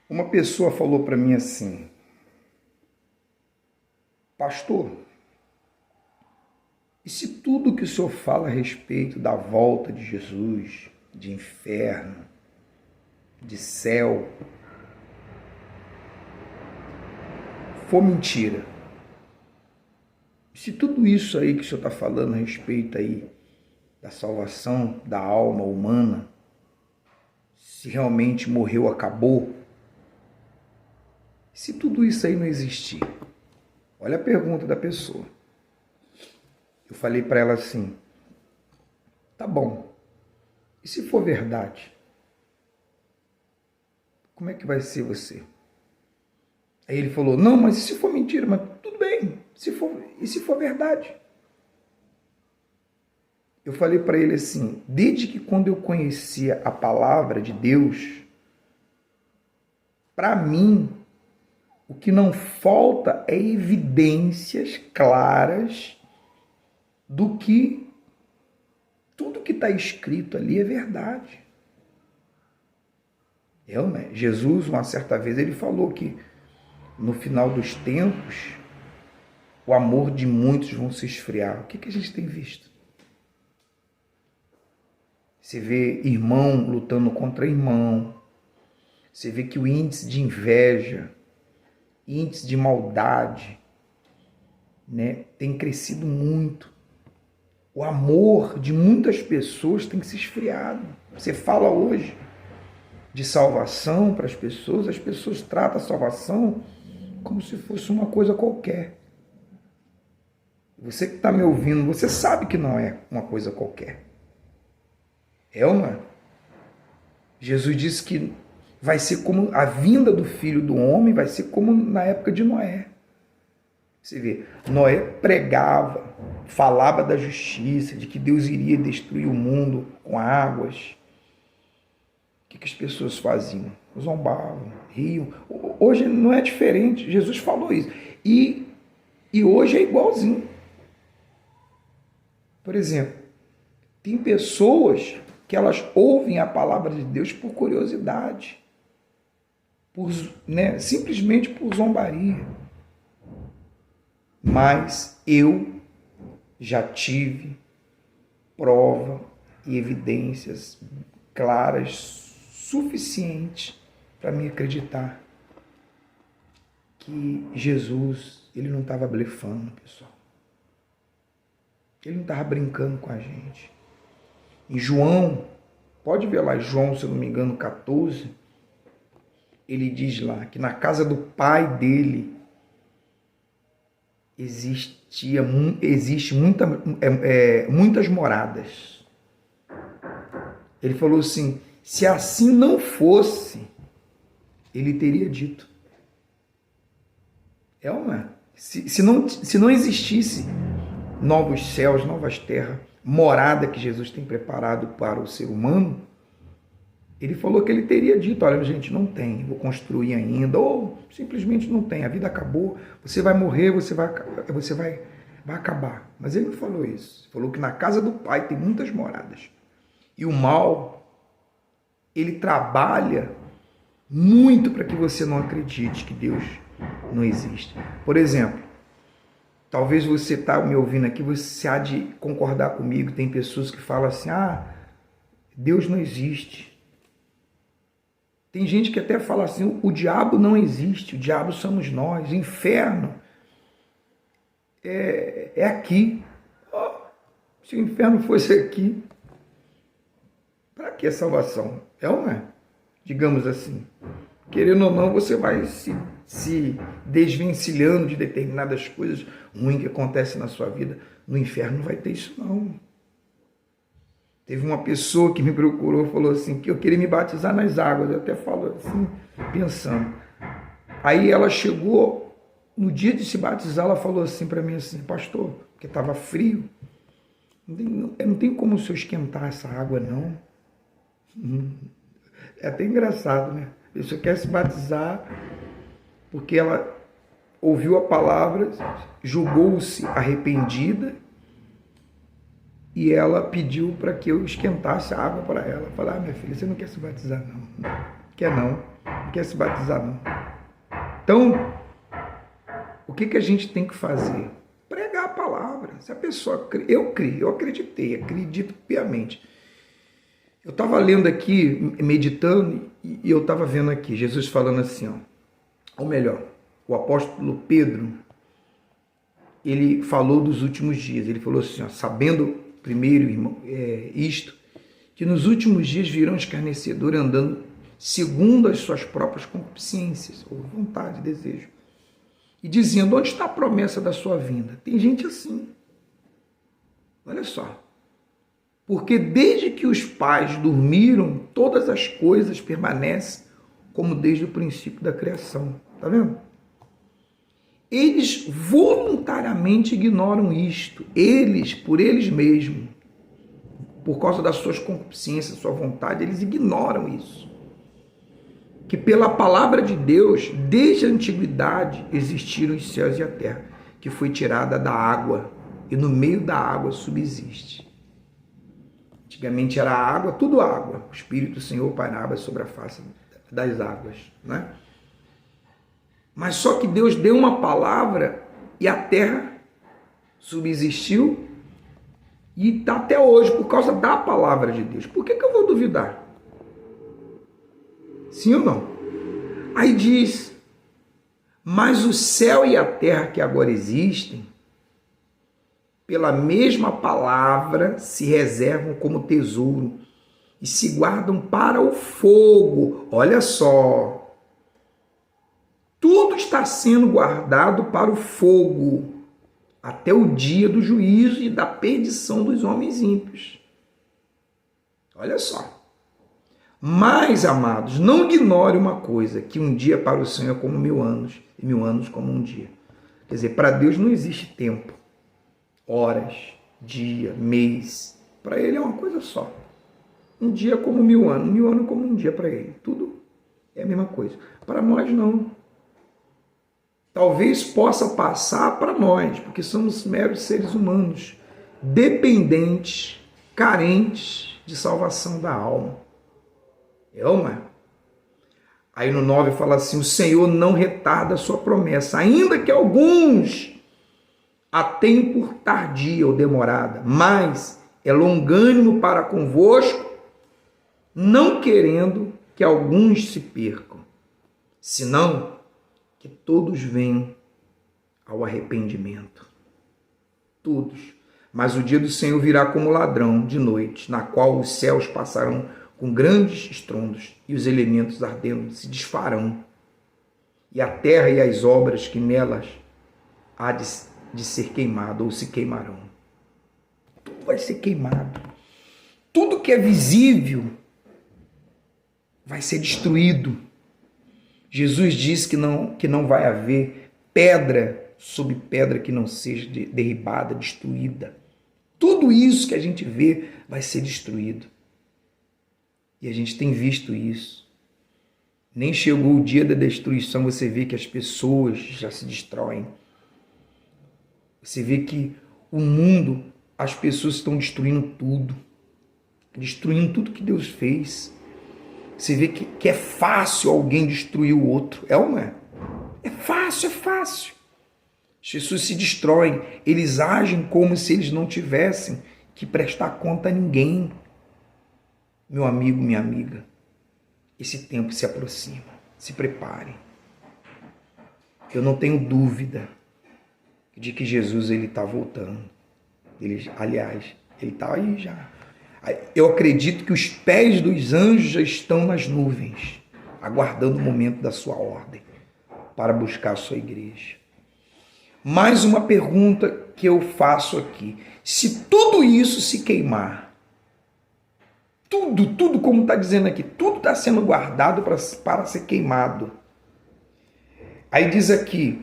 Uma pessoa falou para mim assim: pastor, e se tudo que o senhor fala a respeito da volta de Jesus, de inferno, de céu, for mentira? Se tudo isso aí que o senhor está falando a respeito aí da salvação da alma humana, se realmente morreu, acabou, se tudo isso aí não existir? Olha a pergunta da pessoa. Eu falei para ela assim: tá bom, e se for verdade, como é que vai ser você? Aí ele falou: não, mas e se for mentira? Mas tudo bem, e se for verdade? Eu falei para ele assim: desde que quando eu conhecia a palavra de Deus, para mim, o que não falta é evidências claras do que tudo que está escrito ali é verdade. Jesus, uma certa vez, ele falou que no final dos tempos, o amor de muitos vão se esfriar. O que a gente tem visto? Você vê irmão lutando contra irmão. Você vê que o índice de inveja, índice de maldade, né, tem crescido muito. O amor de muitas pessoas tem se esfriado. Você fala hoje de salvação para as pessoas tratam a salvação como se fosse uma coisa qualquer. Você que está me ouvindo, você sabe que não é uma coisa qualquer. É ou não é? Jesus disse que vai ser como a vinda do Filho do Homem, vai ser como na época de Noé. Você vê, Noé pregava, falava da justiça, de que Deus iria destruir o mundo com águas. O que as pessoas faziam? Zombavam, riam. Hoje não é diferente, Jesus falou isso. E hoje é igualzinho. Por exemplo, tem pessoas que elas ouvem a palavra de Deus por curiosidade, simplesmente por zombaria. Mas eu já tive prova e evidências claras suficientes para me acreditar que Jesus, ele não estava blefando, pessoal. Ele não estava brincando com a gente. Em João, pode ver lá, João, se eu não me engano, 14, ele diz lá que na casa do pai dele existe muitas moradas. Ele falou assim: se assim não fosse, ele teria dito. É uma. Se não existisse novos céus, novas terras, morada que Jesus tem preparado para o ser humano, ele falou que ele teria dito: olha, gente, não tem, vou construir ainda, ou simplesmente não tem, a vida acabou, você vai morrer, você vai acabar. Mas ele não falou isso. Ele falou que na casa do Pai tem muitas moradas. E o mal, ele trabalha muito para que você não acredite que Deus não existe. Por exemplo, talvez você está me ouvindo aqui, você há de concordar comigo, tem pessoas que falam assim: Deus não existe. Tem gente que até fala assim: o diabo não existe, o diabo somos nós, o inferno é aqui. Se o inferno fosse aqui, para que a salvação? É ou não é? Digamos assim. Querendo ou não, você vai se desvencilhando de determinadas coisas ruins que acontecem na sua vida. No inferno não vai ter isso, não. Teve uma pessoa que me procurou e falou assim, que eu queria me batizar nas águas. Eu até falo assim, pensando. Aí ela chegou, no dia de se batizar, ela falou assim para mim assim: pastor, porque estava frio, não tem como o senhor esquentar essa água, não. É até engraçado, né? A pessoa quer se batizar porque ela ouviu a palavra, julgou-se arrependida, e ela pediu para que eu esquentasse a água para ela. Eu falei: minha filha, você não quer se batizar, não? Quer não? Não quer se batizar, não. Então, o que a gente tem que fazer? Pregar a palavra. Se a pessoa crê, eu acredito piamente. Eu estava lendo aqui, meditando, e eu estava vendo aqui, Jesus falando assim, ó, ou melhor, o apóstolo Pedro, ele falou dos últimos dias, ele falou assim, ó, sabendo primeiro, irmão, isto, que nos últimos dias virão escarnecedores andando segundo as suas próprias concupiscências, ou vontade, desejo, e dizendo, onde está a promessa da sua vinda? Tem gente assim, olha só, porque desde que os pais dormiram, todas as coisas permanecem como desde o princípio da criação, tá vendo? Eles voluntariamente ignoram isto, por eles mesmos, por causa das suas concupiscências, sua vontade, eles ignoram isso. Que pela palavra de Deus, desde a antiguidade, existiram os céus e a terra, que foi tirada da água, e no meio da água subsiste. Antigamente era água, tudo água. O Espírito do Senhor pairava sobre a face das águas, né? Mas só que Deus deu uma palavra e a terra subsistiu e está até hoje por causa da palavra de Deus. Por que eu vou duvidar? Sim ou não? Aí diz, mas o céu e a terra que agora existem, pela mesma palavra se reservam como tesouro e se guardam para o fogo. Olha só. Tudo está sendo guardado para o fogo, até o dia do juízo e da perdição dos homens ímpios. Olha só. Mas, amados, não ignore uma coisa, que um dia para o Senhor é como 1000 anos, e 1000 anos como um dia. Quer dizer, para Deus não existe tempo, horas, dia, mês. Para Ele é uma coisa só. Um dia como 1000 anos, 1000 anos como um dia para Ele. Tudo é a mesma coisa. Para nós, não. Talvez possa passar para nós, porque somos meros seres humanos, dependentes, carentes de salvação da alma. Aí no 9 fala assim, o Senhor não retarda a sua promessa, ainda que alguns a tenham por tardia ou demorada, mas é longânimo para convosco, não querendo que alguns se percam, senão que todos venham ao arrependimento. Todos. Mas o dia do Senhor virá como ladrão de noite, na qual os céus passarão com grandes estrondos e os elementos ardendo se desfarão. E a terra e as obras que nelas há de ser queimado ou se queimarão. Tudo vai ser queimado. Tudo que é visível vai ser destruído. Jesus disse que não vai haver pedra sobre pedra que não seja derribada, destruída. Tudo isso que a gente vê vai ser destruído. E a gente tem visto isso. Nem chegou o dia da destruição, você vê que as pessoas já se destroem. Você vê que o mundo, as pessoas estão destruindo tudo que Deus fez. Você vê que é fácil alguém destruir o outro. É ou não é? É fácil. As pessoas se destroem. Eles agem como se eles não tivessem que prestar conta a ninguém. Meu amigo, minha amiga, esse tempo se aproxima. Se prepare. Eu não tenho dúvida de que Jesus está voltando. Aliás, ele está aí já. Eu acredito que os pés dos anjos já estão nas nuvens, aguardando o momento da sua ordem para buscar a sua igreja. Mais uma pergunta que eu faço aqui. Se tudo isso se queimar, tudo como está dizendo aqui, tudo está sendo guardado para ser queimado. Aí diz aqui,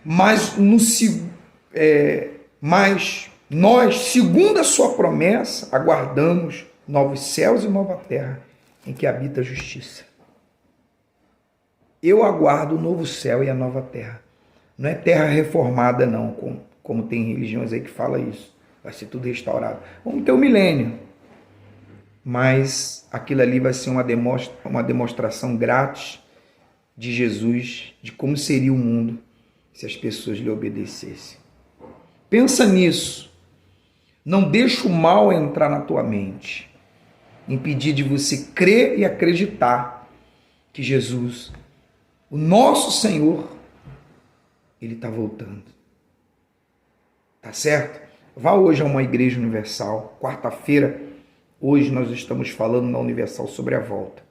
mas nós, segundo a sua promessa, aguardamos novos céus e nova terra em que habita a justiça. Eu aguardo o novo céu e a nova terra. Não é terra reformada, não, como tem religiões aí que falam isso. Vai ser tudo restaurado. Vamos ter o milênio. mas aquilo ali vai ser uma demonstração grátis de Jesus, de como seria o mundo se as pessoas lhe obedecessem. Pensa nisso. Não deixa o mal entrar na tua mente, impedir de você crer e acreditar que Jesus, o nosso Senhor, Ele está voltando. Tá certo? Vá hoje a uma igreja universal. Quarta-feira, hoje nós estamos falando na Universal sobre a volta.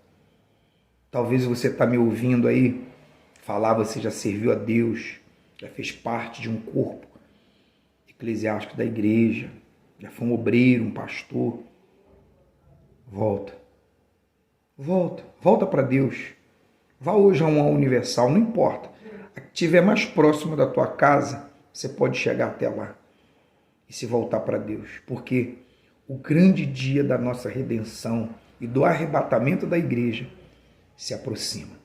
Talvez você está me ouvindo aí falar, você já serviu a Deus, já fez parte de um corpo eclesiástico da igreja, já foi um obreiro, um pastor. Volta. Volta para Deus. Vá hoje a uma universal, não importa. A que estiver mais próxima da tua casa, você pode chegar até lá e se voltar para Deus. Porque o grande dia da nossa redenção e do arrebatamento da igreja se aproxima.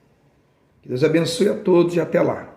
Que Deus abençoe a todos e até lá.